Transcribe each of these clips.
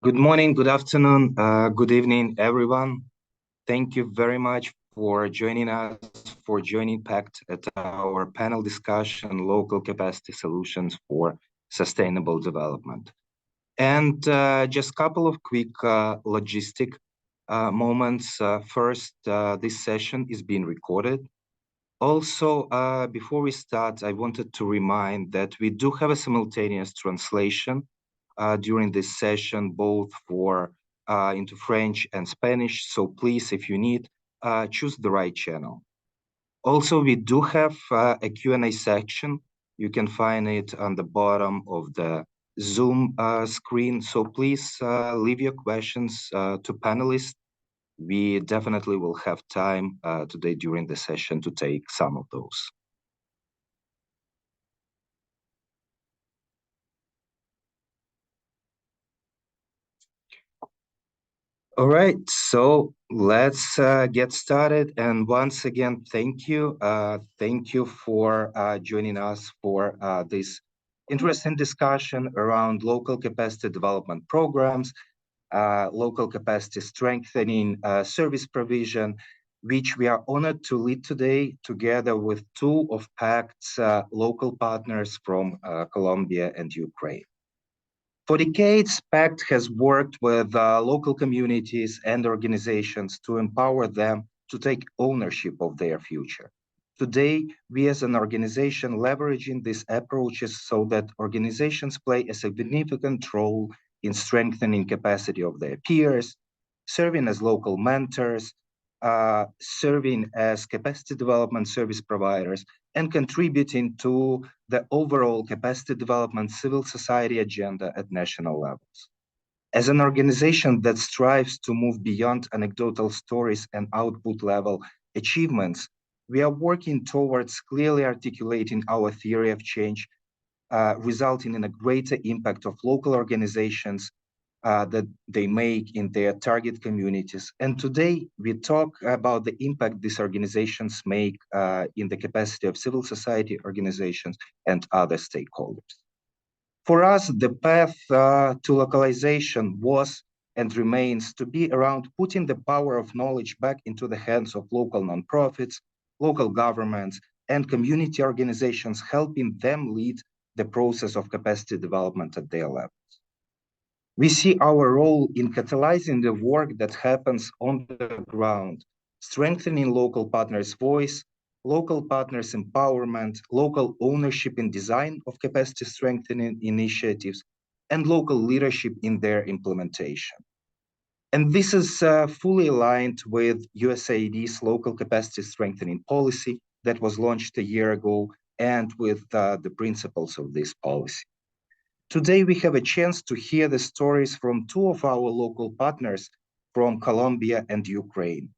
Good morning, good afternoon, good evening, everyone. Thank you very much for joining us, for joining Pact at our panel discussion, Local Capacity Solutions for Sustainable Development. And just a couple of quick logistic moments. First, this session is being recorded. Also, before we start, I wanted to remind that we do have a simultaneous translation during this session, both for into French and Spanish. So please, if you need, choose the right channel. Also, we do have a Q&A section. You can find it on the bottom of the Zoom screen. So please leave your questions to panelists. We definitely will have time today during the session to take some of those. All right, so let's get started. And once again, thank you. Thank you for joining us for this interesting discussion around local capacity development programs, local capacity strengthening service provision, which we are honored to lead today together with two of Pact's local partners from Colombia and Ukraine. For decades, Pact has worked with local communities and organizations to empower them to take ownership of their future. Today, we as an organization leveraging these approaches so that organizations play a significant role in strengthening capacity of their peers, serving as local mentors, serving as capacity development service providers, and contributing to the overall capacity development civil society agenda at national levels. As an organization that strives to move beyond anecdotal stories and output level achievements, we are working towards clearly articulating our theory of change, resulting in a greater impact of local organizations that they make in their target communities. And today we talk about the impact these organizations make in the capacity of civil society organizations and other stakeholders. For us, the path to localization was and remains to be around putting the power of knowledge back into the hands of local nonprofits, local governments, and community organizations, helping them lead the process of capacity development at their level. We see our role in catalyzing the work that happens on the ground, strengthening local partners' voice, local partners' empowerment, local ownership in design of capacity strengthening initiatives, and local leadership in their implementation. And this is fully aligned with USAID's local capacity strengthening policy that was launched a year ago and with the principles of this policy. Today, we have a chance to hear the stories from two of our local partners from Colombia and Ukraine.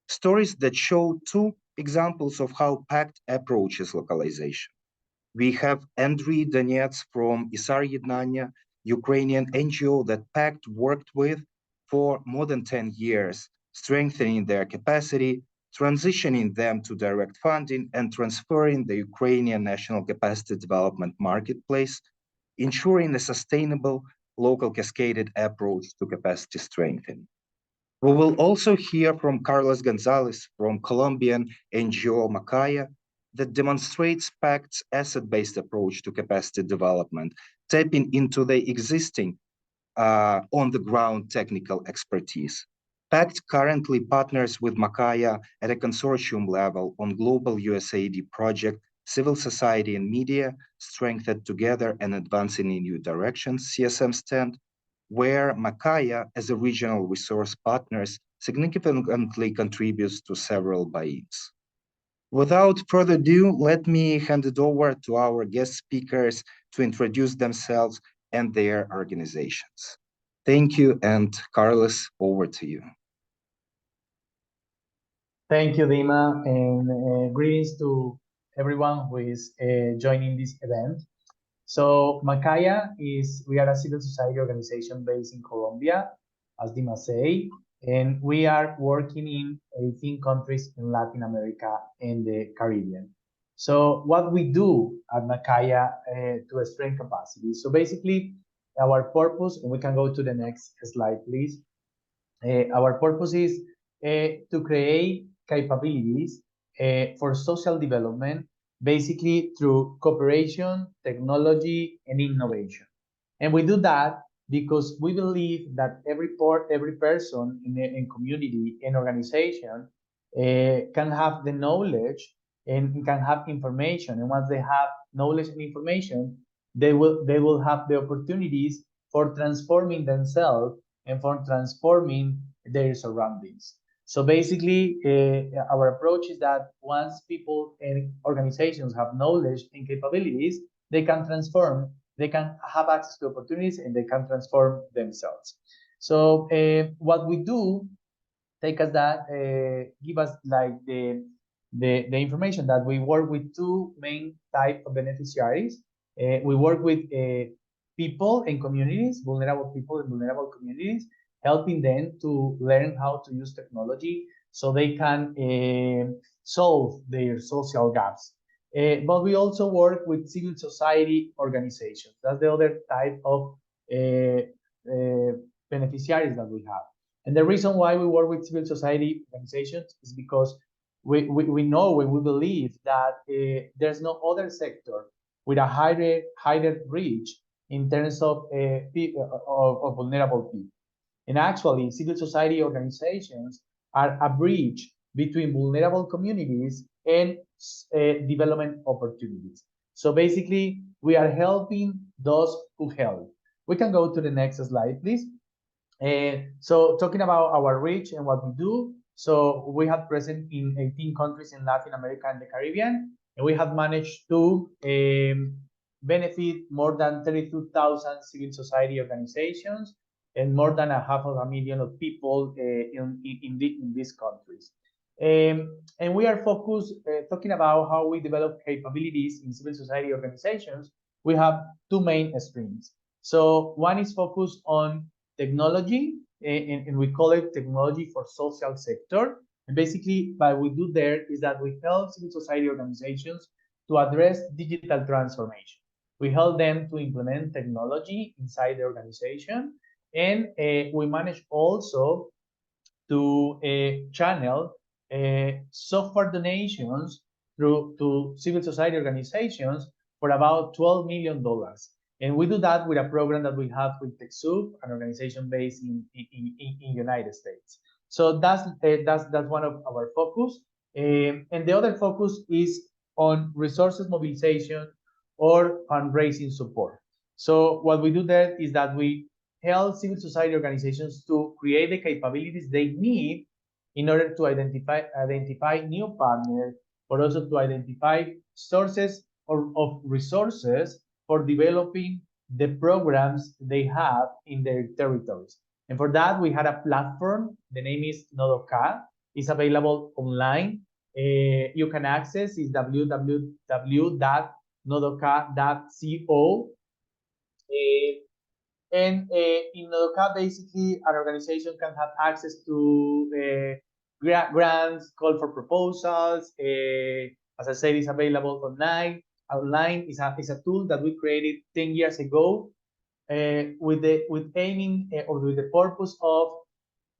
Stories that show two examples of how Pact approaches localization. We have Andriy Donets from Isar Yednanya, Ukrainian NGO that Pact worked with for more than 10 years, strengthening their capacity, transitioning them to direct funding, and transferring the Ukrainian national capacity development marketplace, ensuring a sustainable local cascaded approach to capacity strengthening. We will also hear from Carlos Gonzalez from Colombian NGO Macaya that demonstrates Pact's asset-based approach to capacity development, tapping into the existing on-the-ground technical expertise. Pact currently partners with Macaya at a consortium level on global USAID project Civil Society and Media, Strengthened Together and Advancing in New Directions, CSM stand, where Macaya, as a regional resource partners, significantly contributes to several buy-ins. Without further ado, let me hand it over to our guest speakers to introduce themselves and their organizations. Thank you, and Carlos, over to you. Thank you, Dima, and greetings to everyone who is joining this event. So Macaya we are a civil society organization based in Colombia, as Dima say, and we are working in 18 countries in Latin America and the Caribbean. So what we do at Macaya to strengthen capacity. So basically, our purpose, and we can go to the next slide, please. Our purpose is to create capabilities for social development, basically through cooperation, technology, and innovation. And we do that because we believe that every person in community and organization can have the knowledge and can have information. And once they have knowledge and information, they will have the opportunities for transforming themselves and for transforming their surroundings. So basically, our approach is that once people and organizations have knowledge and capabilities, they can transform, they can have access to opportunities, and they can transform themselves. So what we do, take us that, give us like the information that we work with two main type of beneficiaries. We work with people and communities, vulnerable people and vulnerable communities, helping them to learn how to use technology so they can solve their social gaps. But we also work with civil society organizations. That's the other type of beneficiaries that we have. And the reason why we work with civil society organizations is because we know and we believe that there's no other sector with a higher reach in terms of vulnerable people. And actually, civil society organizations are a bridge between vulnerable communities and development opportunities. So basically, we are helping those who help. We can go to the next slide, please. So talking about our reach and what we do, so we have present in 18 countries in Latin America and the Caribbean, and we have managed to benefit more than 32,000 civil society organizations and more than 500,000 of people in these countries. And we are focused, talking about how we develop capabilities in civil society organizations. We have two main streams. So one is focused on technology, and we call it technology for social sector. And basically, what we do there is that we help civil society organizations to address digital transformation. We help them to implement technology inside the organization, and we manage also to channel software donations to civil society organizations for about $12 million. And we do that with a program that we have with TechSoup, an organization based in United States. So that's one of our focus. And the other focus is on resources mobilization or fundraising support. So what we do there is that we help civil society organizations to create the capabilities they need in order to identify new partners, but also to identify sources of resources for developing the programs they have in their territories. And for that, we had a platform. The name is Nodoka. It's available online. You can access is www.nodoka.co. And in Nodoka, basically, an organization can have access to grants, call for proposals. As I said, it's available online. Online is a tool that we created 10 years ago with aiming or with the purpose of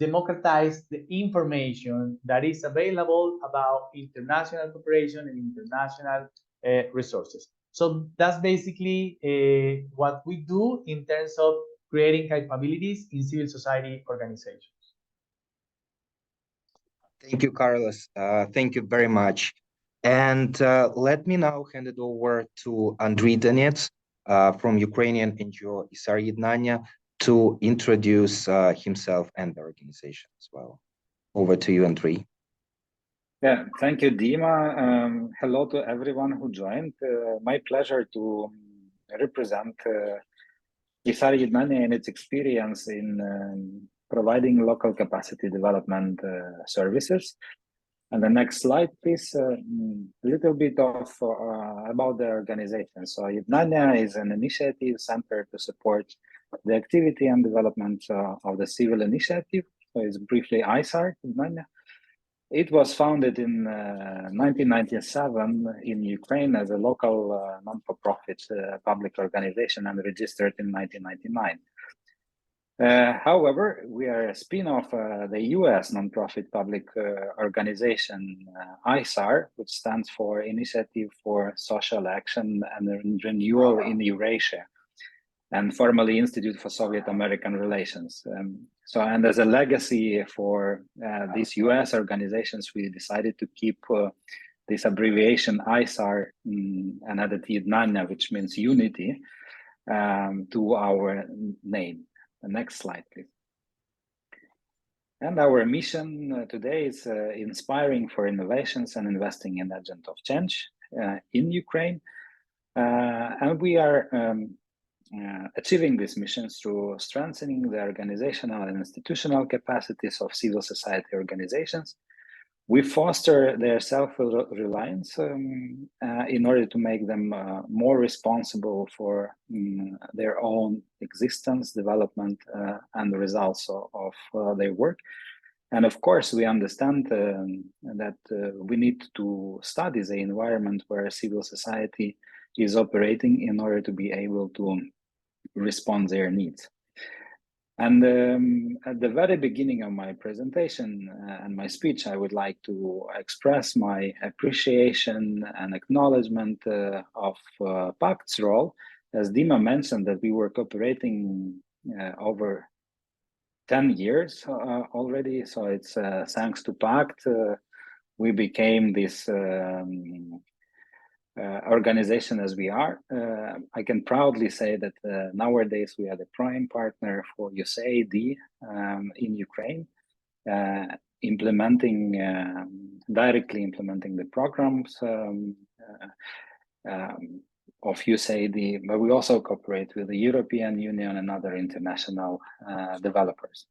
democratize the information that is available about international cooperation and international resources. So that's basically what we do in terms of creating capabilities in civil society organizations. Thank you, Carlos. Thank you very much. And let me now hand it over to Andriy Donets from Ukrainian NGO Isar Yednanya to introduce himself and the organization as well. Over to you, Andriy. Yeah, thank you, Dima. Hello to everyone who joined. My pleasure to represent Isar Yednanya and its experience in providing local capacity development services. And the next slide, please. A little bit of about the organization. So Yednanya is an initiative centered to support the activity and development of the civil initiative. So it's briefly ISAR, Yednanya. It was founded in 1997 in Ukraine as a local non-for-profit public organization and registered in 1999. However, we are a spin-off the US nonprofit public organization ISAR, which stands for Initiative for Social Action and Renewal in Eurasia, and formerly Institute for Soviet American Relations. And as a legacy for these US organizations, we decided to keep this abbreviation ISAR and added Jednania, which means unity, to our name. The next slide, please. And our mission today is inspiring for innovations and investing in agent of change in Ukraine. And we are achieving these missions through strengthening the organizational and institutional capacities of civil society organizations. We foster their self-reliance in order to make them more responsible for their own existence, development, and the results of their work. And of course, we understand that we need to study the environment where civil society is operating in order to be able to respond their needs. And at the very beginning of my presentation and my speech, I would like to express my appreciation and acknowledgement of Pact's role. As Dima mentioned, that we were cooperating over 10 years already. So it's thanks to Pact, we became this organization as we are. I can proudly say that nowadays we are the prime partner for USAID in Ukraine, directly implementing the programs of USAID, but we also cooperate with the European Union and other international developers.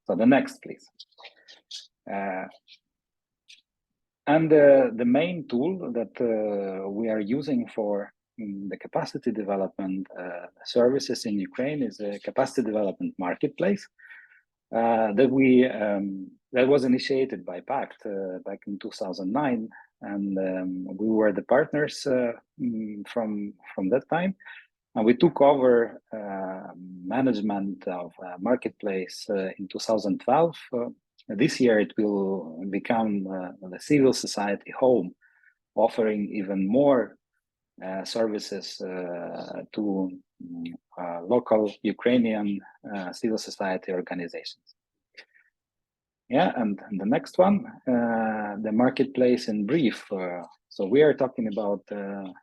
So the next, please. And the main tool that we are using for the capacity development services in Ukraine is a capacity development marketplace that was initiated by Pact back in 2009, and we were the partners from that time. And we took over management of marketplace in 2012. This year it will become the civil society home, offering even more services to local Ukrainian civil society organizations. Yeah, and the next one, the marketplace in brief. So we are talking about the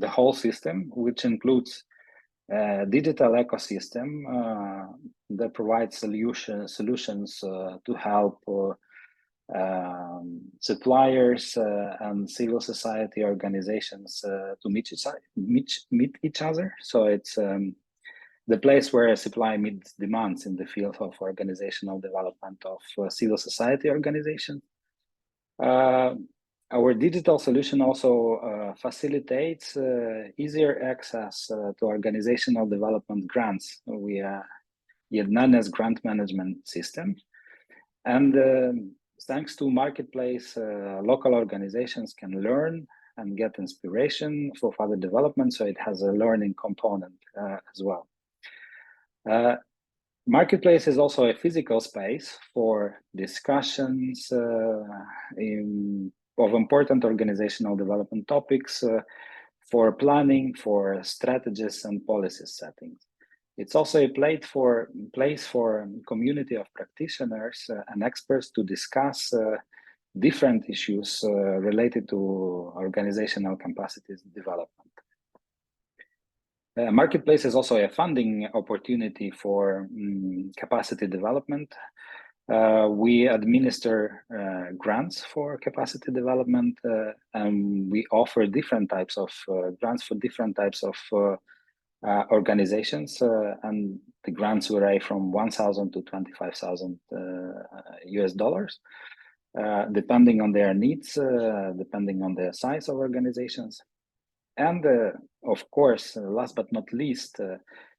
whole system, which includes digital ecosystem that provides solutions to help suppliers and civil society organizations to meet each other. So it's the place where supply meets demands in the field of organizational development of civil society organizations. Our digital solution also facilitates easier access to organizational development grants via Jednania's grant management system. And thanks to Marketplace, local organizations can learn and get inspiration for further development, so it has a learning component as well. Marketplace is also a physical space for discussions of important organizational development topics, for planning, for strategies and policy settings. It's also a place for community of practitioners and experts to discuss different issues related to organizational capacities development. Marketplace is also a funding opportunity for capacity development. We administer grants for capacity development, and we offer different types of grants for different types of organizations, and the grants vary from $1,000 to $25,000 US, depending on their needs, depending on the size of organizations. And of course, last but not least,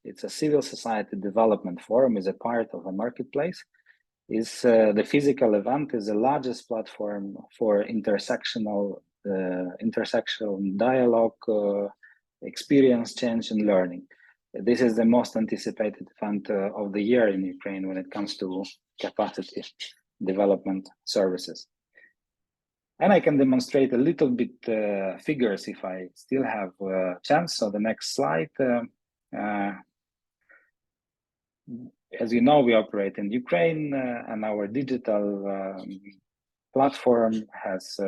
it's a civil society development forum is a part of a marketplace. is the physical event is the largest platform for intersectional dialogue, experience change and learning. This is the most anticipated event of the year in Ukraine when it comes to capacity development services. And I can demonstrate a little bit figures if I still have a chance. So the next slide. As you know, we operate in Ukraine and our digital platform has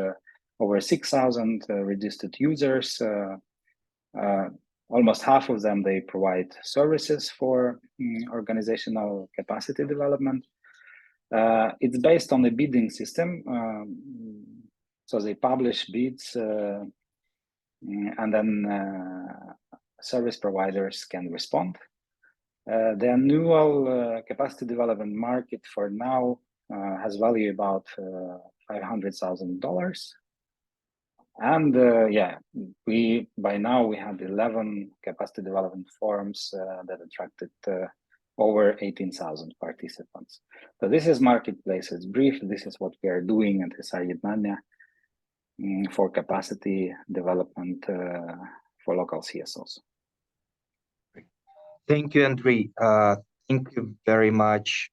over 6,000 registered users. Almost half of them, they provide services for organizational capacity development. It's based on a bidding system. So they publish bids and then service providers can respond. The annual capacity development market for now has value about $500,000. And yeah, by now we had 11 capacity development forums that attracted over 18,000 participants. So this is marketplace. It's brief. This is what we are doing at USAID for capacity development for local CSOs. Thank you, Andrei. Thank you very much,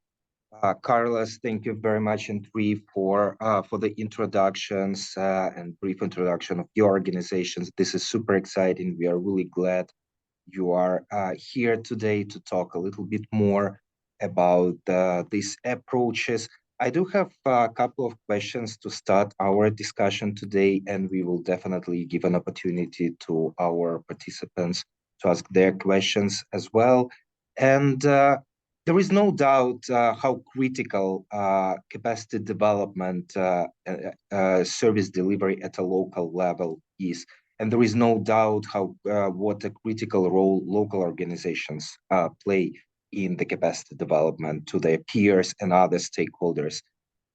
Carlos. Thank you very much, Andrei, for the introductions and brief introduction of your organizations. This is super exciting. We are really glad you are here today to talk a little bit more about these approaches. I do have a couple of questions to start our discussion today, and we will definitely give an opportunity to our participants to ask their questions as well. And there is no doubt how critical capacity development service delivery at a local level is. And there is no doubt what a critical role local organizations play in the capacity development to their peers and other stakeholders.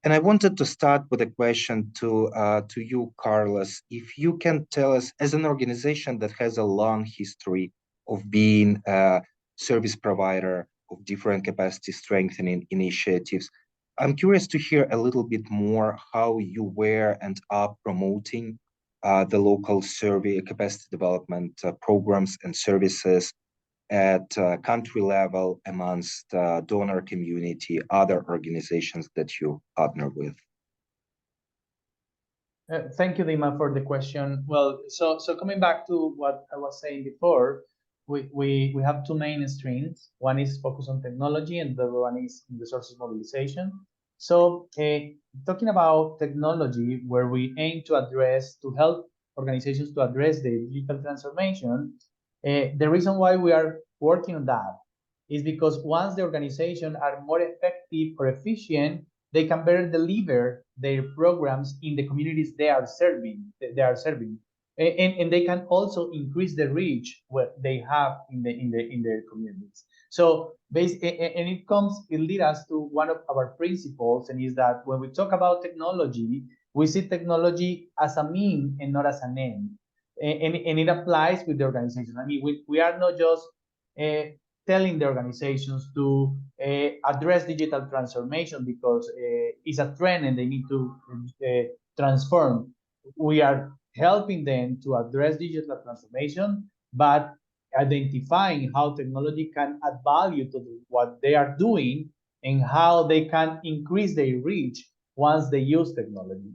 And I wanted to start with a question to you, Carlos. If you can tell us, as an organization that has a long history of being a service provider of different capacity strengthening initiatives, I'm curious to hear a little bit more how you were and are promoting the local survey capacity development programs and services at country level amongst donor community, other organizations that you partner with. Thank you, Dima, for the question. Well, so coming back to what I was saying before, we have two main streams. One is focused on technology, and the other one is in resources mobilization. So talking about technology, where we aim to help organizations to address the digital transformation, the reason why we are working on that is because once the organization are more effective or efficient, they can better deliver their programs in the communities they are serving. And they can also increase the reach what they have in their communities. So it leads us to one of our principles, and is that when we talk about technology, we see technology as a mean and not as an end. And it applies with the organization. I mean, we are not just telling the organizations to address digital transformation because it's a trend and they need to transform. We are helping them to address digital transformation, but identifying how technology can add value to what they are doing and how they can increase their reach once they use technology.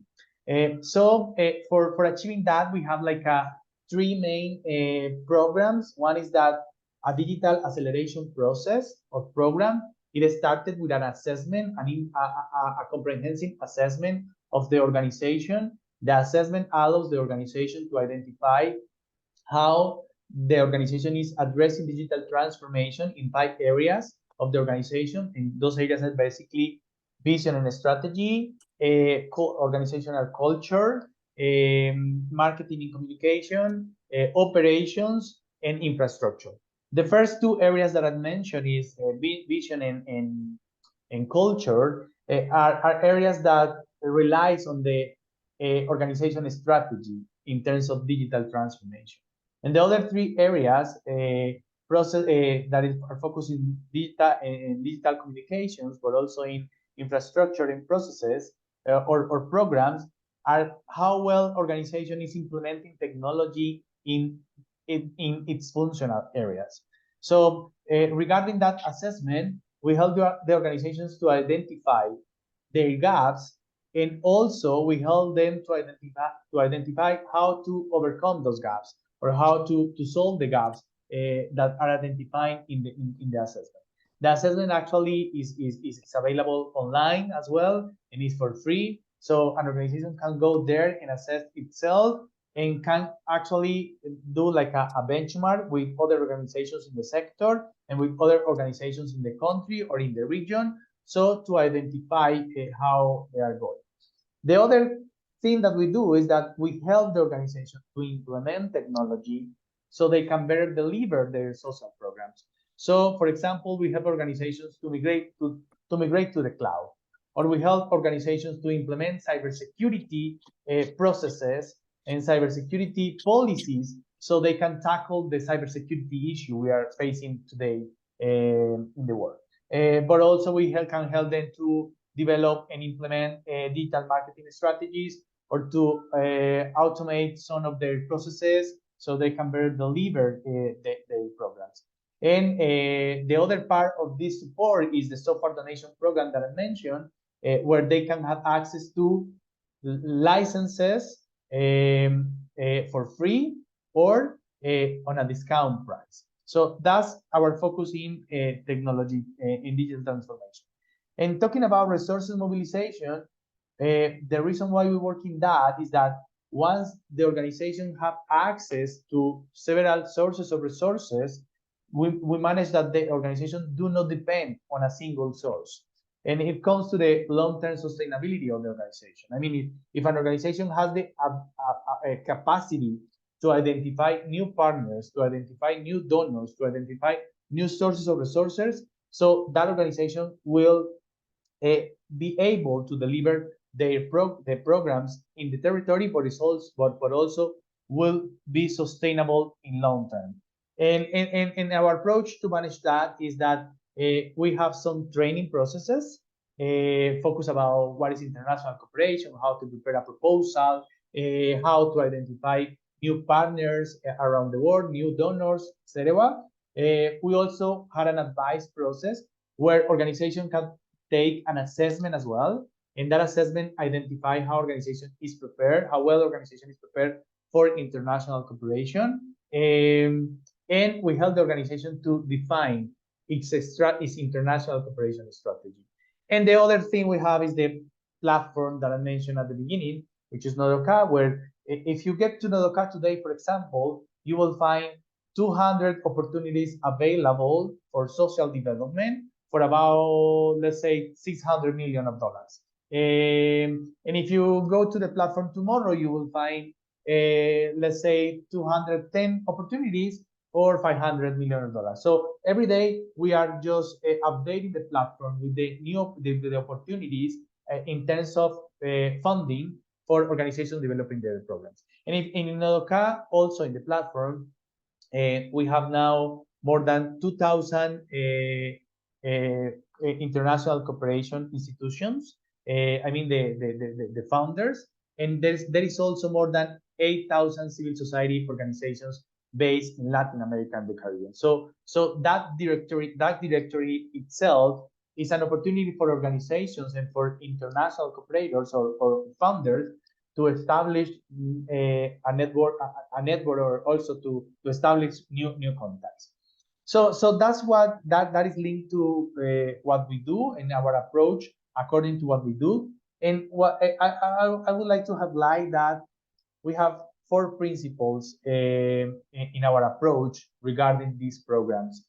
For achieving that, we have like three main programs. One is that a digital acceleration process or program. It started with an assessment, a comprehensive assessment of the organization. The assessment allows the organization to identify how the organization is addressing digital transformation in 5 areas of the organization. And those areas are basically vision and strategy, organizational culture, marketing and communication, operations, and infrastructure. The first 2 areas that I mentioned is vision and culture are areas that relies on the organization strategy in terms of digital transformation. And the other 3 areas are focused in digital communications, but also in infrastructure and processes or programs are how well organization is implementing technology in its functional areas. So regarding that assessment, we help the organizations to identify their gaps, and also we help them to identify how to overcome those gaps or how to solve the gaps that are identified in the assessment. The assessment actually is available online as well and is for free. So an organization can go there and assess itself and can actually do like a benchmark with other organizations in the sector and with other organizations in the country or in the region, so to identify how they are going. The other thing that we do is that we help the organization to implement technology so they can better deliver their social programs. So, for example, we help organizations to migrate to the cloud, or we help organizations to implement cybersecurity processes and cybersecurity policies so they can tackle the cybersecurity issue we are facing today in the world. But also we can help them to develop and implement digital marketing strategies, or to automate some of their processes so they can better deliver their programs. And the other part of this support is the software donation program that I mentioned, where they can have access to licenses for free or on a discount price. So that's our focus in technology, in digital transformation. And talking about resources mobilization, the reason why we work in that is that once the organization have access to several sources of resources, we manage that the organization do not depend on a single source. And it comes to the long-term sustainability of the organization. I mean, if an organization has the capacity to identify new partners, to identify new donors, to identify new sources of resources, so that organization will be able to deliver their programs in the territory, but also will be sustainable in long term. And our approach to manage that is that we have some training processes focus about what is international cooperation, how to prepare a proposal, how to identify new partners around the world, new donors, etc. We also had an advice process where organization can take an assessment as well. And that assessment identify how organization is prepared, how well organization is prepared for international cooperation. And we help the organization to define its international cooperation strategy. And the other thing we have is the platform that I mentioned at the beginning, which is Nodoka, where if you get to Nodoka today, for example, you will find 200 opportunities available for social development for about, let's say, $600 million. And if you go to the platform tomorrow, you will find, let's say, 210 opportunities for $500 million. So every day we are just updating the platform with the opportunities in terms of funding for organizations developing their programs. And in Nodoka, also in the platform, we have now more than 2,000 international cooperation institutions. I mean the founders, and there is also more than 8,000 civil society organizations based in Latin America and the Caribbean. So that directory itself is an opportunity for organizations and for international cooperators or founders to establish a network, or also to establish new contacts. So that's what that is linked to what we do and our approach according to what we do. And what I would like to highlight that we have 4 principles in our approach regarding these programs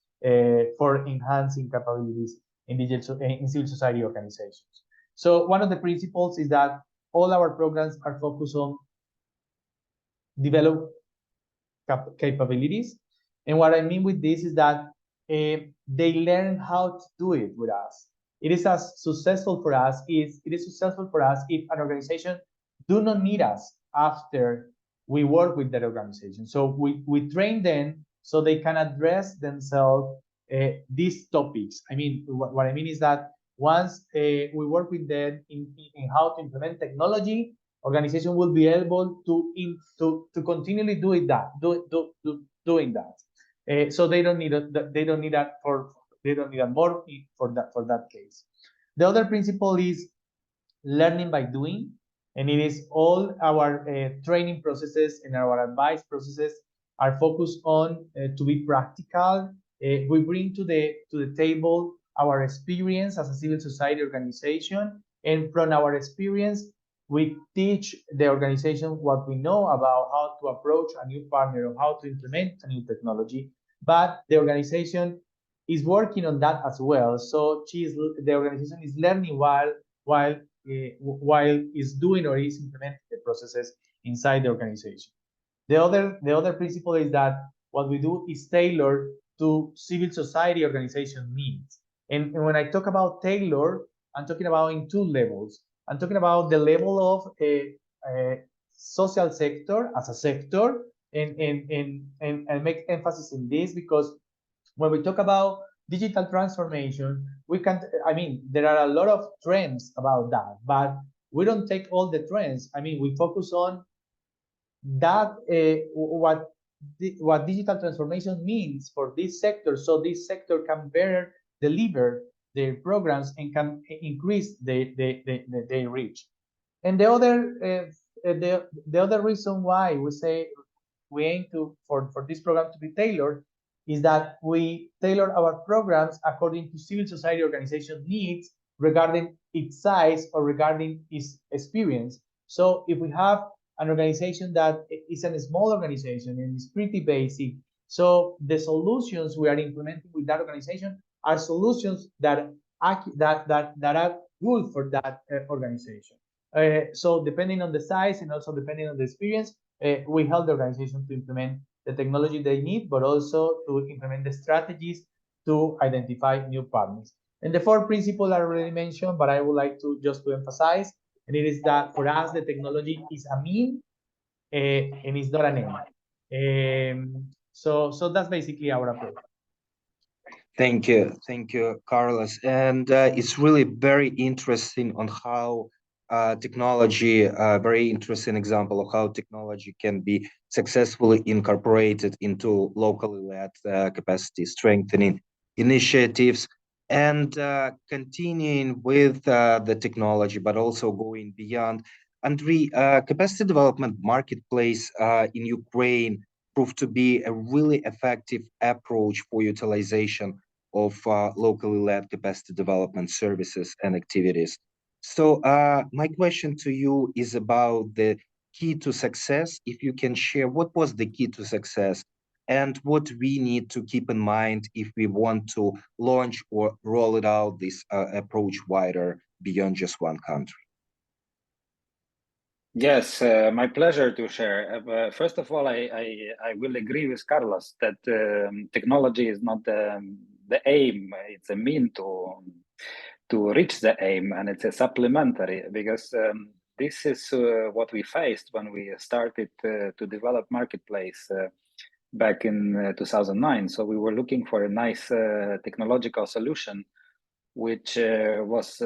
for enhancing capabilities in civil society organizations. So one of the principles is that all our programs are focused on develop capabilities. And what I mean with this is that they learn how to do it with us. It is successful for us if an organization do not need us after we work with that organization. So we train them so they can address themselves these topics. I mean, what I mean is that once we work with them in how to implement technology, organization will be able to continually doing that. So they don't need more for that case. The other principle is learning by doing, and it is all our training processes and our advice processes are focused on to be practical. We bring to the table our experience as a civil society organization, and from our experience, we teach the organization what we know about how to approach a new partner or how to implement a new technology. But the organization is working on that as well. So the organization is learning while is doing or is implementing the processes inside the organization. The other principle is that what we do is tailored to civil society organization needs. And when I talk about tailor, I'm talking about in two levels. I'm talking about the level of a social sector as a sector, and make emphasis in this because when we talk about digital transformation, there are a lot of trends about that, but we don't take all the trends. We focus on that what digital transformation means for this sector, so this sector can better deliver their programs and can increase their reach. And the other reason why we say we aim for this program to be tailored is that we tailor our programs according to civil society organization needs regarding its size or regarding its experience. So if we have an organization that is a small organization and is pretty basic, so the solutions we are implementing with that organization are solutions that are good for that organization. So depending on the size and also depending on the experience, we help the organization to implement the technology they need, but also to implement the strategies to identify new partners. And the fourth principle I already mentioned, but I would like to emphasize, and it is that for us, the technology is a mean and it's not an end. So that's basically our approach. Thank you, Carlos. And it's really very interesting on how technology, very interesting example of how technology can be successfully incorporated into locally led capacity strengthening initiatives, and continuing with the technology, but also going beyond. Andriy, capacity development marketplace in Ukraine proved to be a really effective approach for utilization of locally led capacity development services and activities. So my question to you is about the key to success. If you can share what was the key to success and what we need to keep in mind if we want to launch or roll it out, this approach wider beyond just one country. Yes, my pleasure to share. First of all, I will agree with Carlos that technology is not the aim; it's a mean to reach the aim, and it's a supplementary, because this is what we faced when we started to develop marketplace back in 2009. So we were looking for a nice technological solution, which was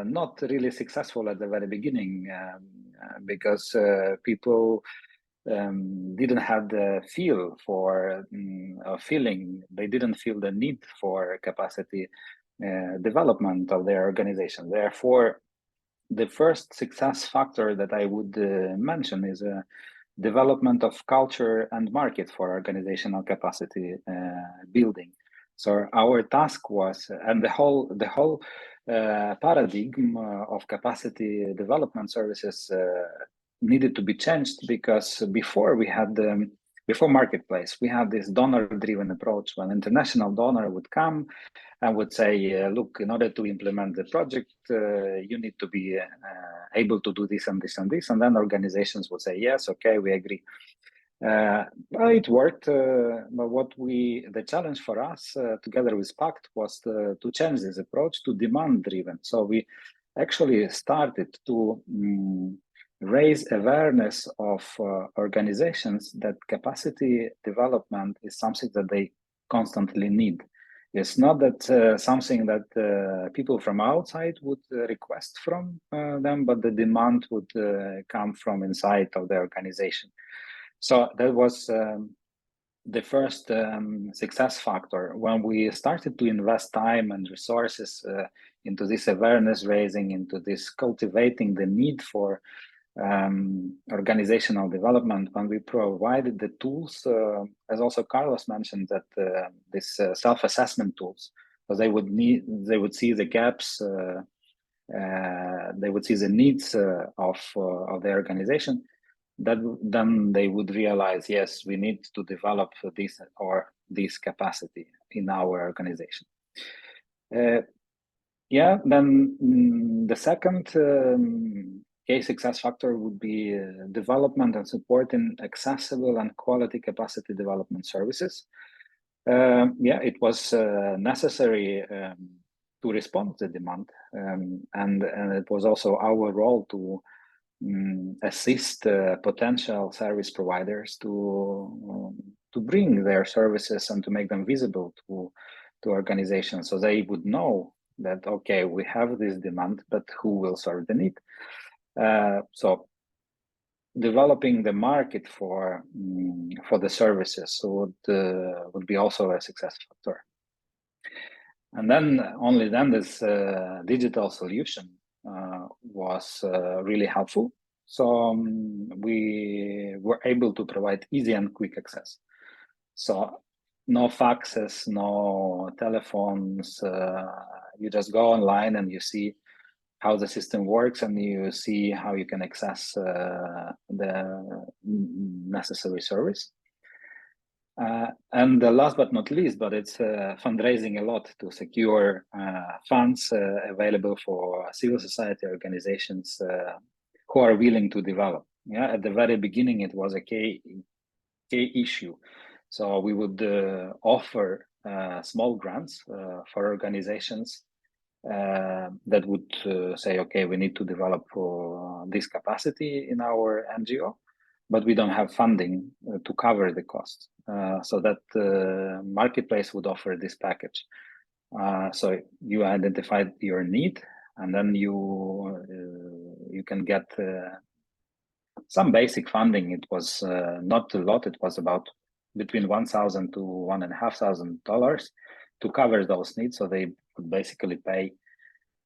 not really successful at the very beginning, because people didn't have the feel for feeling. They didn't feel the need for capacity development of their organization. Therefore, the first success factor that I would mention is a development of culture and market for organizational capacity building. So our task was, and the whole paradigm of capacity development services needed to be changed, because before we had before marketplace, we had this donor-driven approach when international donor would come and would say, look, in order to implement the project, you need to be able to do this and this and this. And then organizations would say, yes, okay, we agree. Well, it worked, but the challenge for us together with Pact was to change this approach to demand-driven. So we actually started to raise awareness of organizations that capacity development is something that they constantly need. It's not that something that people from outside would request from them, but the demand would come from inside of the organization. So that was the first success factor. When we started to invest time and resources into this awareness raising, into this cultivating the need for organizational development, when we provided the tools, as also Carlos mentioned, that this self-assessment tools, because they would see the gaps, they would see the needs of the organization. That then they would realize, yes, we need to develop this capacity in our organization. Then the second key success factor would be development and support in accessible and quality capacity development services. It was necessary to respond to the demand, and it was also our role to assist potential service providers to bring their services and to make them visible to organizations, so they would know that, okay, we have this demand, but who will serve the need? So developing the market for the services would be also a success factor. And then only then this digital solution was really helpful. So we were able to provide easy and quick access. So no faxes, no telephones. You just go online and you see how the system works, and you see how you can access the necessary service. And last but not least, but it's fundraising a lot to secure funds available for civil society organizations who are willing to develop. Yeah, at the very beginning, it was a key issue. So we would offer small grants for organizations that would say, okay, we need to develop this capacity in our NGO, but we don't have funding to cover the costs. So that marketplace would offer this package. So you identified your need, and then you can get some basic funding. It was not a lot. It was about between $1,000 to $1,500 to cover those needs. So they could basically pay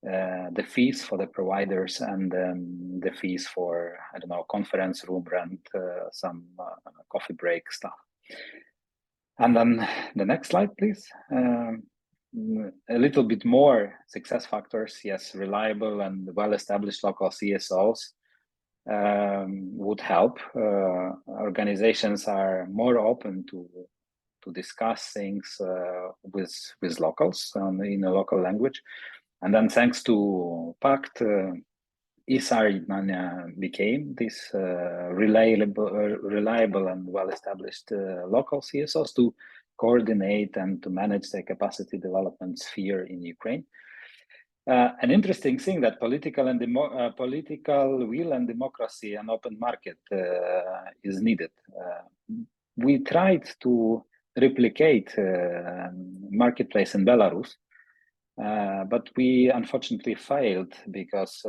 the fees for the providers and the fees for, I don't know, conference room rent, some coffee break stuff. And then the next slide, please. A little bit more success factors. Yes, reliable and well-established local CSOs would help. Organizations are more open to discuss things with locals in a local language. And then thanks to Pact, USAID became this reliable and well-established local CSOs to coordinate and to manage the capacity development sphere in Ukraine. An interesting thing that political will and democracy and open market is needed. We tried to replicate marketplace in Belarus, but we unfortunately failed because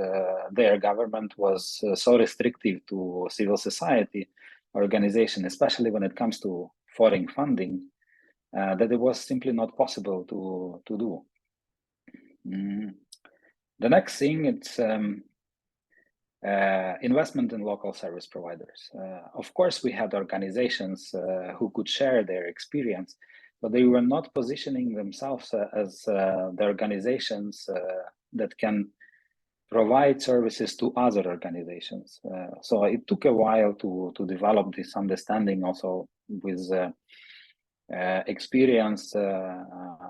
their government was so restrictive to civil society organization, especially when it comes to foreign funding, that it was simply not possible to do. The next thing, it's investment in local service providers. Of course, we had organizations who could share their experience, but they were not positioning themselves as the organizations that can provide services to other organizations. So it took a while to develop this understanding also with experienced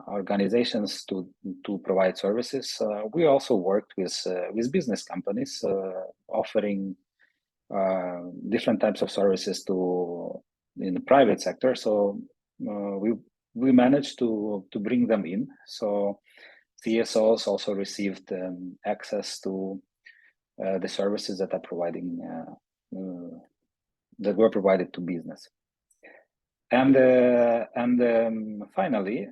organizations to provide services. We also worked with business companies offering different types of services in the private sector. So we managed to bring them in. So CSOs also received access to the services that are that were provided to business. And finally,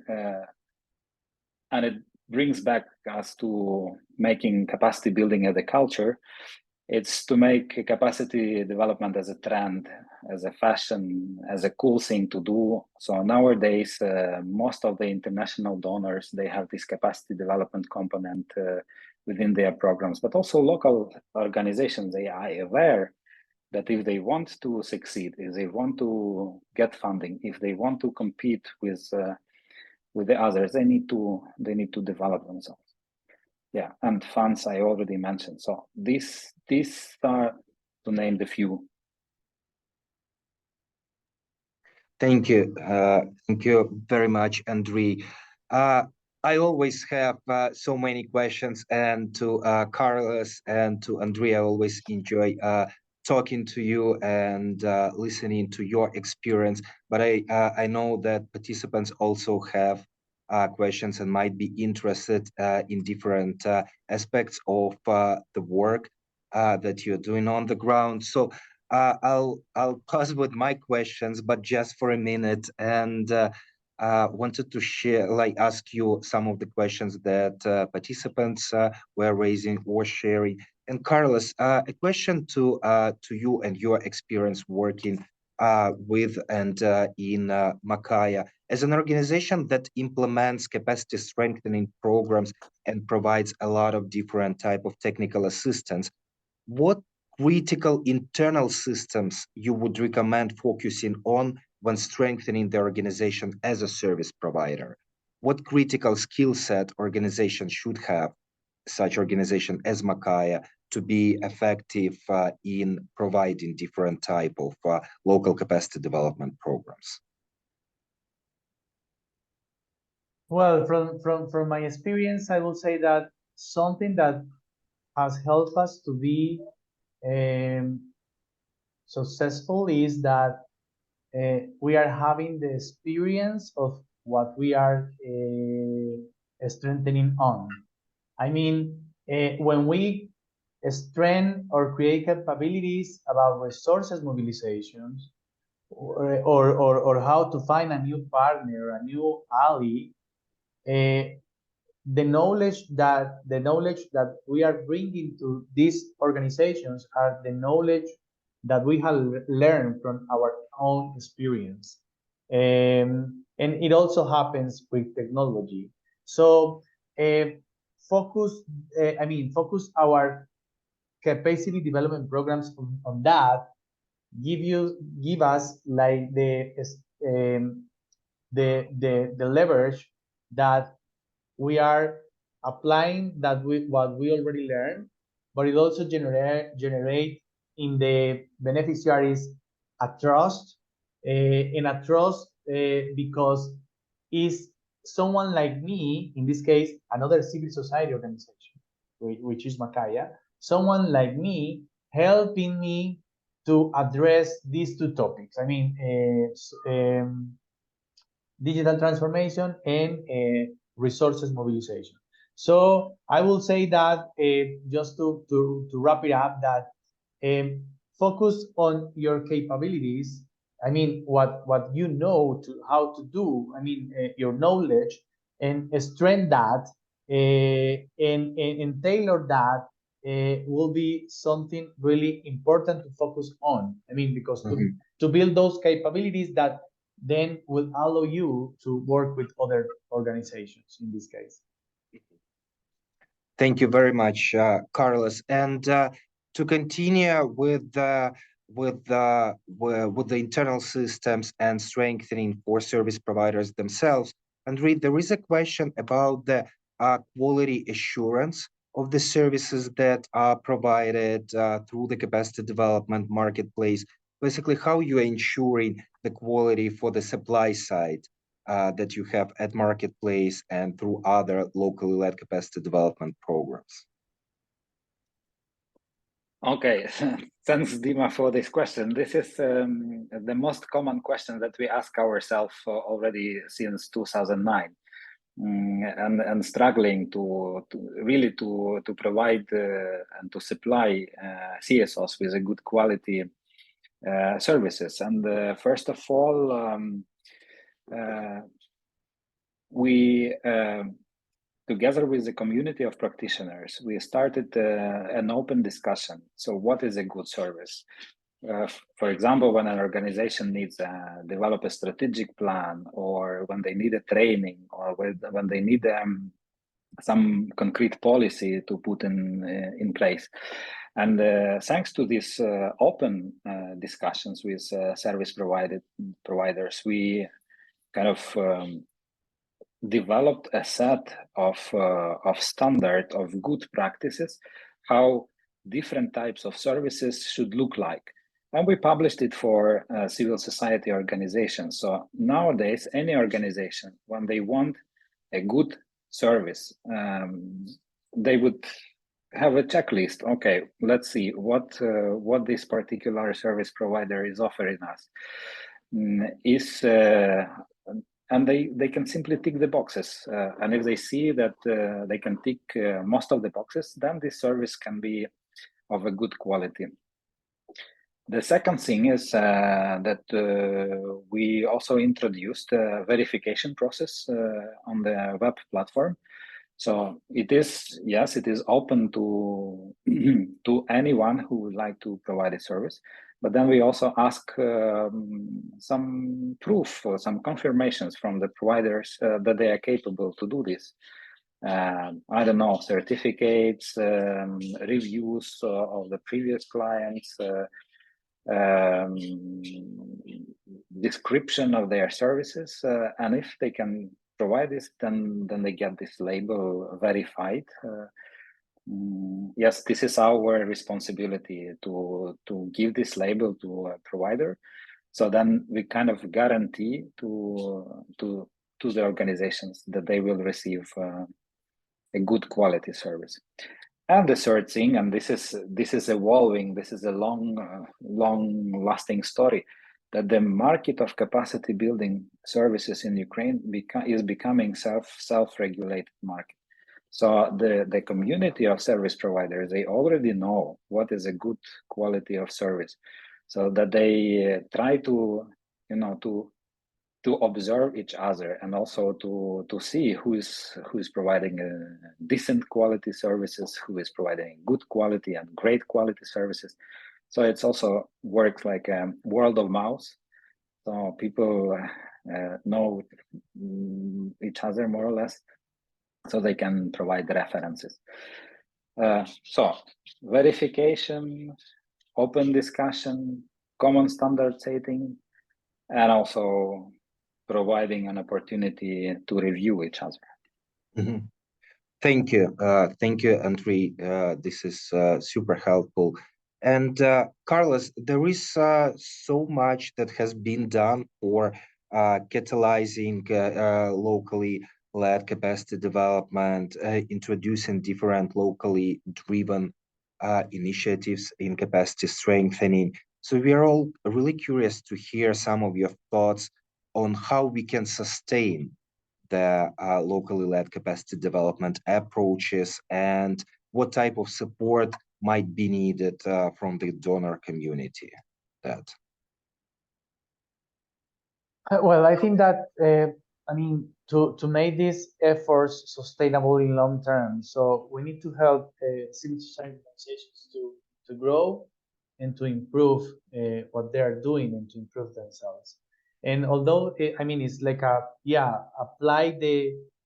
and it brings back us to making capacity building as a culture. It's to make capacity development as a trend, as a fashion, as a cool thing to do. So nowadays, most of the international donors, they have this capacity development component within their programs, but also local organizations, they are aware that if they want to succeed, if they want to get funding, if they want to compete with the others, they need to develop themselves. Yeah, and funds I already mentioned. So these are, to name the few. Thank you. Thank you very much, Andrei. I always have so many questions, and to Carlos and to Andrei, I always enjoy talking to you and listening to your experience. But I know that participants also have questions and might be interested in different aspects of the work that you're doing on the ground. So I'll pause with my questions, but just for a minute, and wanted to ask you some of the questions that participants were raising or sharing. And Carlos, a question to you and your experience working with and in Makaya as an organization that implements capacity strengthening programs and provides a lot of different type of technical assistance. What critical internal systems you would recommend focusing on when strengthening the organization as a service provider? What critical skill set organizations should have, such organization as Makaya, to be effective in providing different type of local capacity development programs? Well, from my experience, I will say that something that has helped us to be successful is that we are having the experience of what we are strengthening on. I mean, when we strengthen or create capabilities about resources mobilizations or how to find a new partner, a new ally, the knowledge that we are bringing to these organizations are the knowledge that we have learned from our own experience. And it also happens with technology. So focus our capacity development programs on that, give us like the leverage that we are applying what we already learned, but it also generate in the beneficiaries a trust, because is someone like me, in this case, another civil society organization, which is Makaya, someone like me helping me to address these two topics. I mean, digital transformation and resources mobilization. So I will say that just to wrap it up, that focus on your capabilities. I mean, what you know how to do. I mean, your knowledge, and strengthen that, and tailor that will be something really important to focus on. I mean, because to build those capabilities that then will allow you to work with other organizations in this case. Thank you very much, Carlos. And to continue with the internal systems and strengthening for service providers themselves, Andrei, there is a question about the quality assurance of the services that are provided through the capacity development marketplace. Basically, how you are ensuring the quality for the supply side that you have at marketplace and through other locally led capacity development programs. Okay, thanks, Dima, for this question. This is the most common question that we ask ourselves already since 2009, and struggling to really provide and to supply CSOs with a good quality services. And first of all, we together with the community of practitioners, we started an open discussion. So what is a good service? For example, when an organization needs to develop a strategic plan, or when they need a training, or when they need some concrete policy to put in place. And thanks to these open discussions with service providers, we kind of developed a set of standard of good practices, how different types of services should look like. And we published it for civil society organizations. So nowadays, any organization, when they want a good service, they would have a checklist. Okay, let's see what this particular service provider is offering us. And they can simply tick the boxes. And if they see that they can tick most of the boxes, then this service can be of a good quality. The second thing is that we also introduced a verification process on the web platform. So it is, yes, it is open to to anyone who would like to provide a service. But then we also ask some proof or some confirmations from the providers that they are capable to do this. I don't know, certificates, reviews of the previous clients, description of their services, and if they can provide this, then they get this label verified. Yes, this is our responsibility to give this label to a provider. So then we kind of guarantee to the organizations that they will receive a good quality service. And the third thing, and this is evolving, this is a long-lasting story, that the market of capacity building services in Ukraine is becoming self-regulated market. So the community of service providers, they already know what is a good quality of service, so that they try to observe each other, and also to see who is providing decent quality services, who is providing good quality and great quality services. So it's also works like a word of mouth. So people know each other more or less, so they can provide references. So verification, open discussion, common standard setting, and also providing an opportunity to review each other. Mm-hmm. Thank you, Andrei. This is super helpful. And Carlos, there is so much that has been done for catalyzing locally led capacity development, introducing different locally driven initiatives in capacity strengthening. So we are all really curious to hear some of your thoughts on how we can sustain the locally led capacity development approaches, and what type of support might be needed from the donor community. Well, I think that to make these efforts sustainable in long term, so we need to help civil society organizations to grow and to improve what they are doing and to improve themselves. And although it's like apply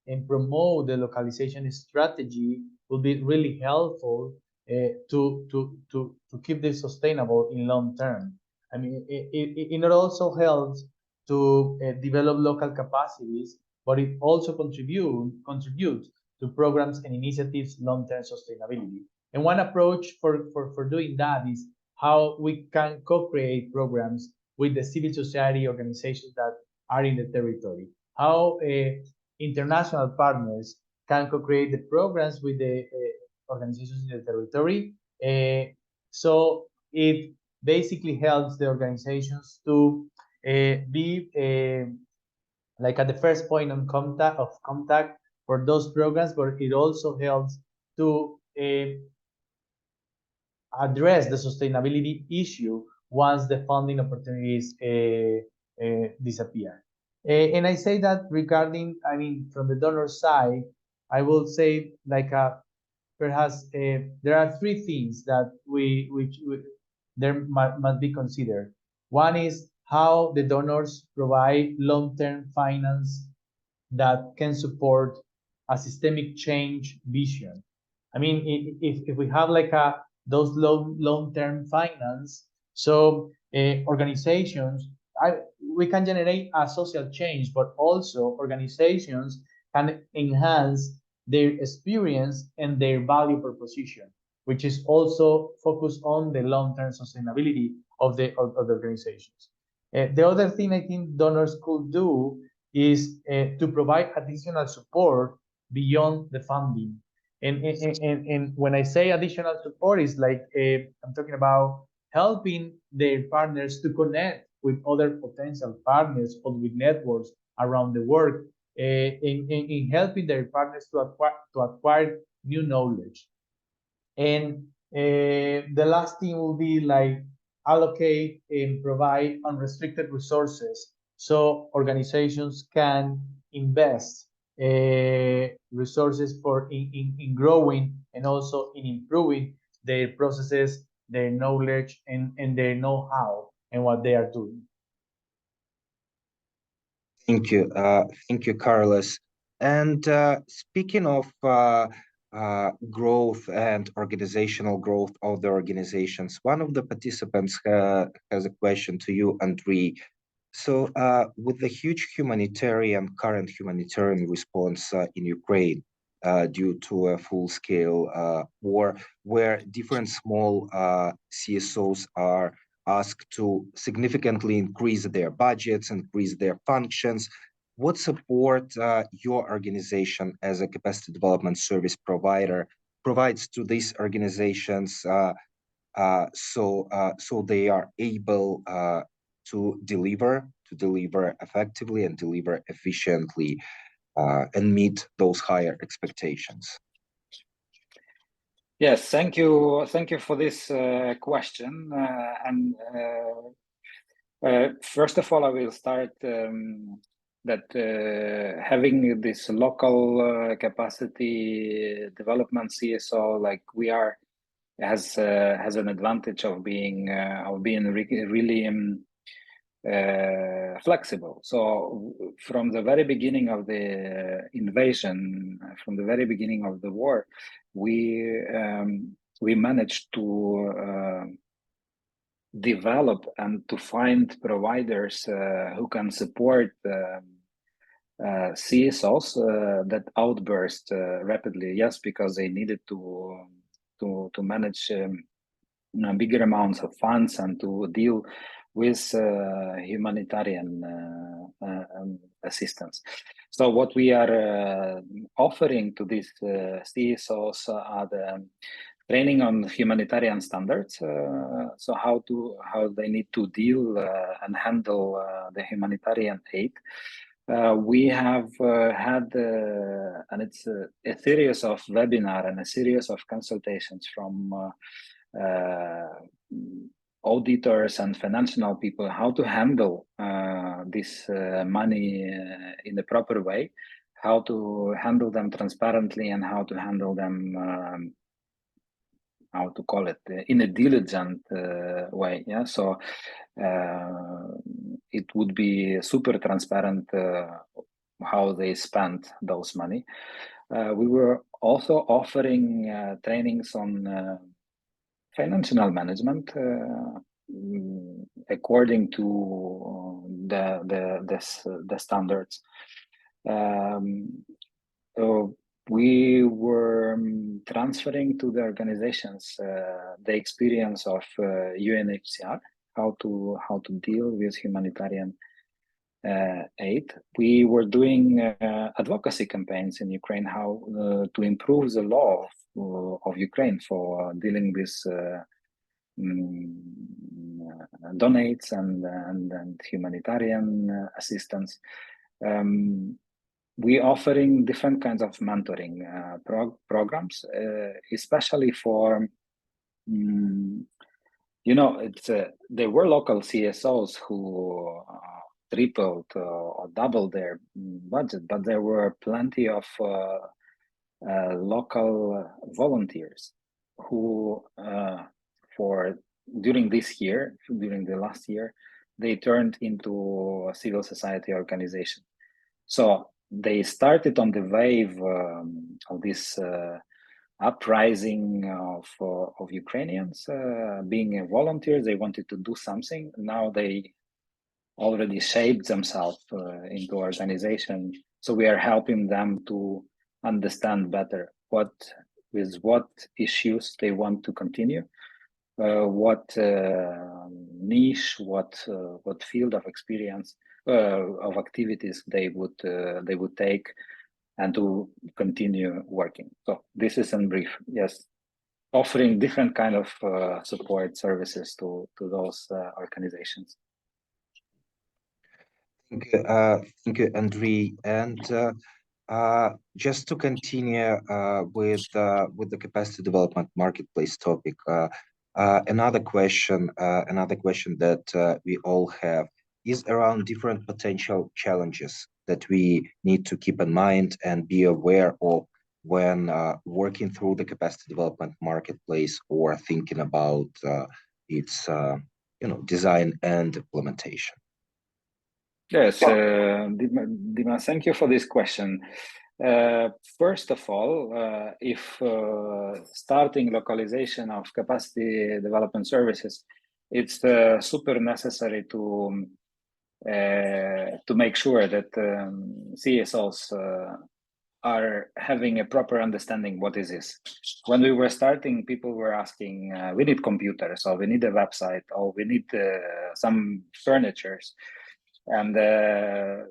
and promote the localization strategy will be really helpful to keep this sustainable in long term. I mean, it also helps to develop local capacities, but it also contributes to programs and initiatives long-term sustainability. And one approach for doing that is how we can co-create programs with the civil society organizations that are in the territory. How international partners can co-create the programs with the organizations in the territory. So it basically helps the organizations to be like at the first point of contact for those programs, but it also helps to address the sustainability issue once the funding opportunities disappear. And I say that regarding, from the donor side, I will say like perhaps there are three things that there must be considered. One is how the donors provide long-term finance that can support a systemic change vision. I mean, if we have like those long-term finance, so organizations, we can generate a social change, but also organizations can enhance their experience and their value proposition, which is also focused on the long-term sustainability of the organizations. The other thing I think donors could do is to provide additional support beyond the funding. And when I say additional support, is like I'm talking about helping their partners to connect with other potential partners or with networks around the world, in helping their partners to acquire new knowledge. And the last thing will be like allocate and provide unrestricted resources so organizations can invest resources for in growing and also in improving their processes, their knowledge, and their know-how and what they are doing. Thank you, Carlos. And speaking of growth and organizational growth of the organizations, one of the participants has a question to you, Andrei. So, with the huge current humanitarian response in Ukraine due to a full-scale war, where different small CSOs are asked to significantly increase their budgets, increase their functions, what support your organization as a capacity development service provider provides to these organizations so they are able to deliver effectively and deliver efficiently and meet those higher expectations? Yes, thank you for this question. First of all, I will start that having this local capacity development CSO like we are has an advantage of being really flexible. So from the very beginning of the invasion, from the very beginning of the war, we managed to develop and to find providers who can support CSOs that outburst rapidly. Yes, because they needed to manage bigger amounts of funds and to deal with humanitarian assistance. So what we are offering to these CSOs are the training on humanitarian standards, so how they need to deal and handle the humanitarian aid. We have had, and it's a series of webinars and a series of consultations from auditors and financial people, how to handle this money in the proper way, how to handle them transparently, and how to handle them how to call it in a diligent way. Yeah, so it would be super transparent how they spent those money. We were also offering trainings on financial management according to the standards. We were transferring to the organizations the experience of UNHCR, how to deal with humanitarian aid. We were doing advocacy campaigns in Ukraine, how to improve the law of Ukraine for dealing with donates and humanitarian assistance. We offering different kinds of mentoring programs, especially for it's there were local CSOs who tripled or doubled their budget, but there were plenty of local volunteers who, during the last year, they turned into a civil society organization. So they started on the wave of this uprising of Ukrainians being volunteers. They wanted to do something. Now they already shaped themselves into organization. So we are helping them to understand better what issues they want to continue, what niche, what field of experience of activities they would take, and to continue working. So this is in brief. Yes, offering different kind of support services to those organizations. Thank you, Andrei. And just to continue with the capacity development marketplace topic, another question that we all have is around different potential challenges that we need to keep in mind and be aware of when working through the capacity development marketplace or thinking about its design and implementation. Yes, Dima, thank you for this question. First of all, if starting localization of capacity development services, it's super necessary to make sure that CSOs are having a proper understanding what is this. When we were starting, people were asking, we need computers, or we need a website, or we need some furnitures. And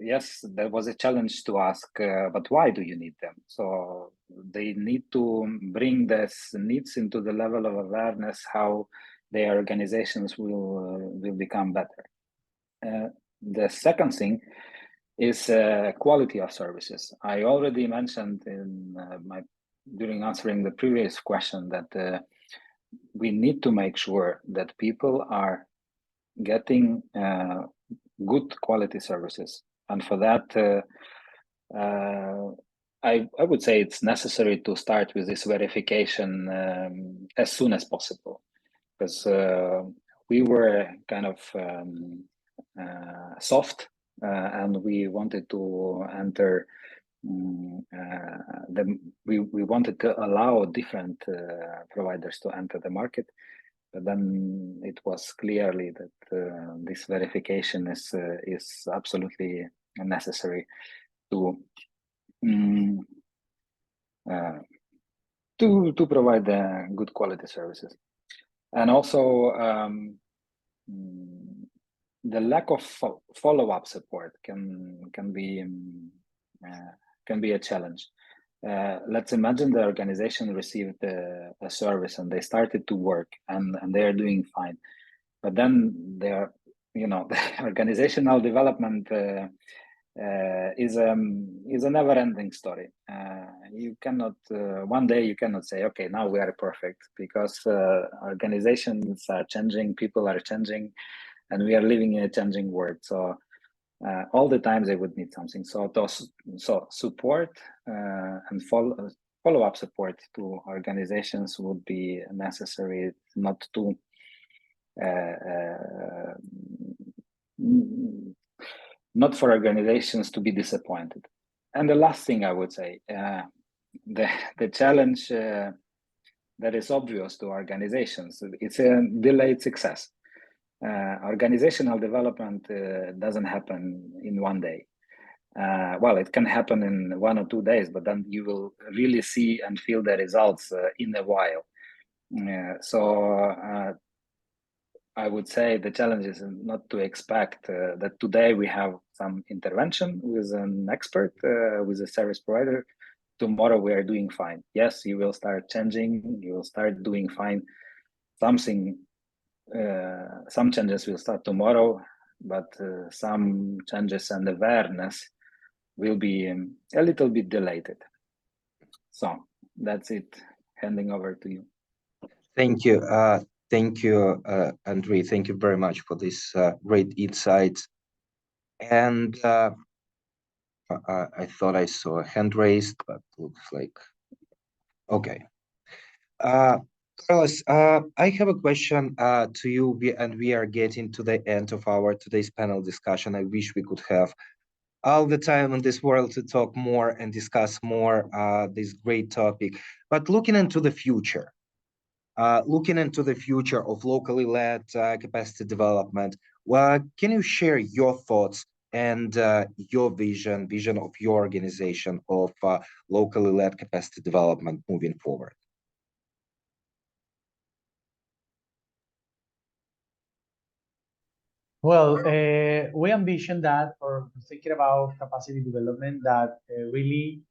yes, there was a challenge to ask, but why do you need them? So they need to bring these needs into the level of awareness how their organizations will become better. The second thing is quality of services. I already mentioned during answering the previous question that we need to make sure that people are getting good quality services, and for that I would say it's necessary to start with this verification as soon as possible, because we were kind of soft and we wanted to enter we wanted to allow different providers to enter the market. But then it was clearly that this verification is absolutely necessary to provide good quality services. And also the lack of follow-up support can be a challenge. Let's imagine the organization received a service and they started to work and they are doing fine, but then the organizational development is a never-ending story. You cannot one day you cannot say, okay, now we are perfect, because organizations are changing, people are changing, and we are living in a changing world. So all the time they would need something. So support and follow-up support to organizations would be necessary, not for organizations to be disappointed. And the last thing I would say, the challenge that is obvious to organizations, it's a delayed success. Organizational development doesn't happen in one day. Well, it can happen in 1 or 2 days, but then you will really see and feel the results in a while. So I would say the challenge is not to expect that today we have some intervention with an expert, with a service provider. Tomorrow we are doing fine. Yes, you will start changing, you will start doing fine. Some changes will start tomorrow, but some changes and awareness will be a little bit delayed. So that's it. Handing over to you. Thank you. Thank you, Andrei. Thank you very much for this great insights. And I thought I saw a hand raised, but looks like Okay. Carlos, I have a question to you, and we are getting to the end of our today's panel discussion. I wish we could have all the time in this world to talk more and discuss more this great topic. But looking into the future of locally led capacity development, can you share your thoughts and your vision of your organization of locally led capacity development moving forward? Well, we envision that, or thinking about capacity development, that really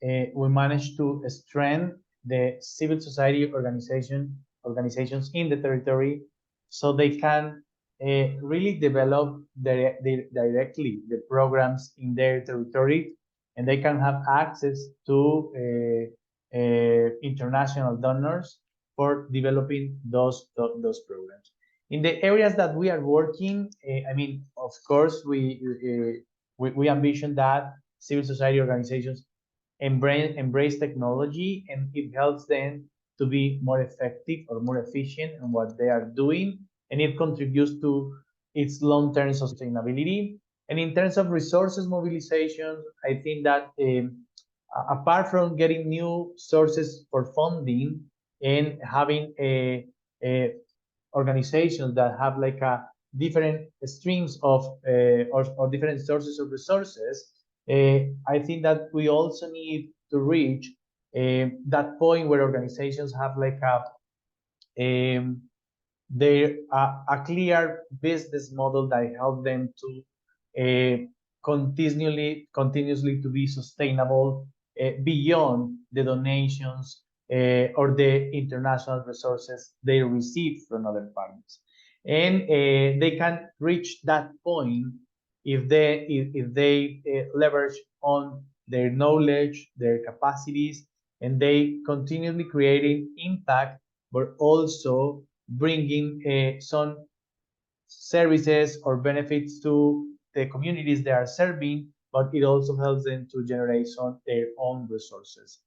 we managed to strengthen the civil society organizations in the territory, so they can really develop directly the programs in their territory, and they can have access to international donors for developing those programs. In the areas that we are working, I mean, of course, we envision that civil society organizations embrace technology, and it helps them to be more effective or more efficient in what they are doing, and it contributes to its long-term sustainability. And in terms of resources mobilization, I think that apart from getting new sources for funding and having a organizations that have like a different streams of or different sources of resources, I think that we also need to reach that point where organizations have like um, a clear business model that help them to continuously to be sustainable beyond the donations or the international resources they receive from other partners. And they can reach that point if they leverage on their knowledge, their capacities, and they continually creating impact, but also bringing some services or benefits to the communities they are serving, but it also helps them to generate some their own resources.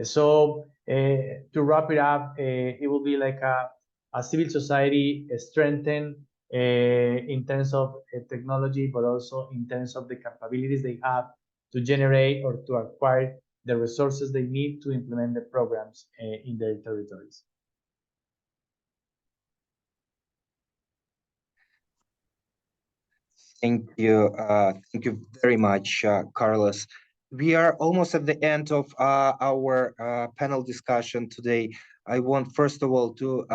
So to wrap it up, it will be like a civil society strengthened in terms of technology, but also in terms of the capabilities they have to generate or to acquire the resources they need to implement the programs in their territories. Thank you very much, Carlos. We are almost at the end of our panel discussion today. I want, first of all, to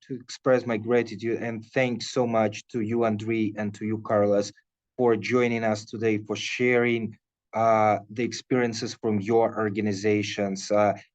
express my gratitude and thanks so much to you, Andrei, and to you, Carlos, for joining us today, for sharing the experiences from your organizations,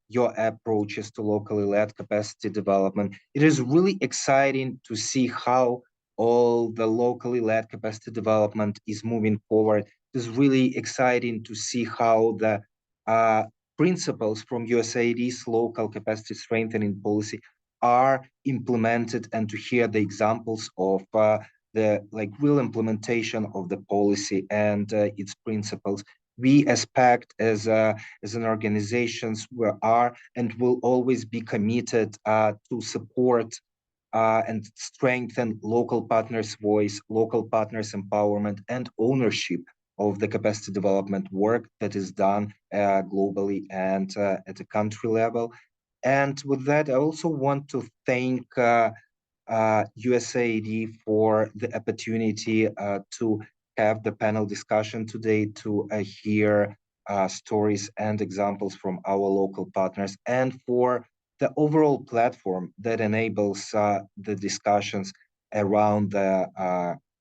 your approaches to locally led capacity development. It is really exciting to see how all the locally led capacity development is moving forward. It's really exciting to see how the uh, principles from USAID's local capacity strengthening policy are implemented, and to hear the examples of the like real implementation of the policy and its principles. We as Pact, as an organizations, we are and will always be committed to support and strengthen local partners' voice, local partners' empowerment, and ownership of the capacity development work that is done globally and at a country level. And with that, I also want to thank USAID for the opportunity to have the panel discussion today, to hear stories and examples from our local partners, and for the overall platform that enables the discussions around the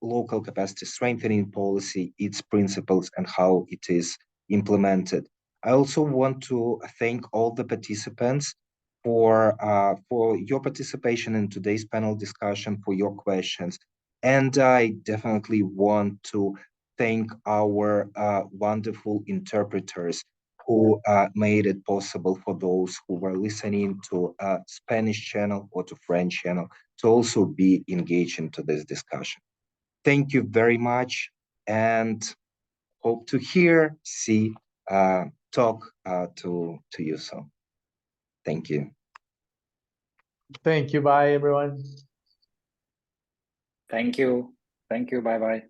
local capacity strengthening policy, its principles, and how it is implemented. I also want to thank all the participants for your participation in today's panel discussion, for your questions. And I definitely want to thank our wonderful interpreters who made it possible for those who were listening to a Spanish channel or to French channel to also be engaged into this discussion. Thank you very much, and hope to hear, see, talk to you soon. Thank you. Thank you. Bye, everyone. Thank you. Thank you. Bye bye.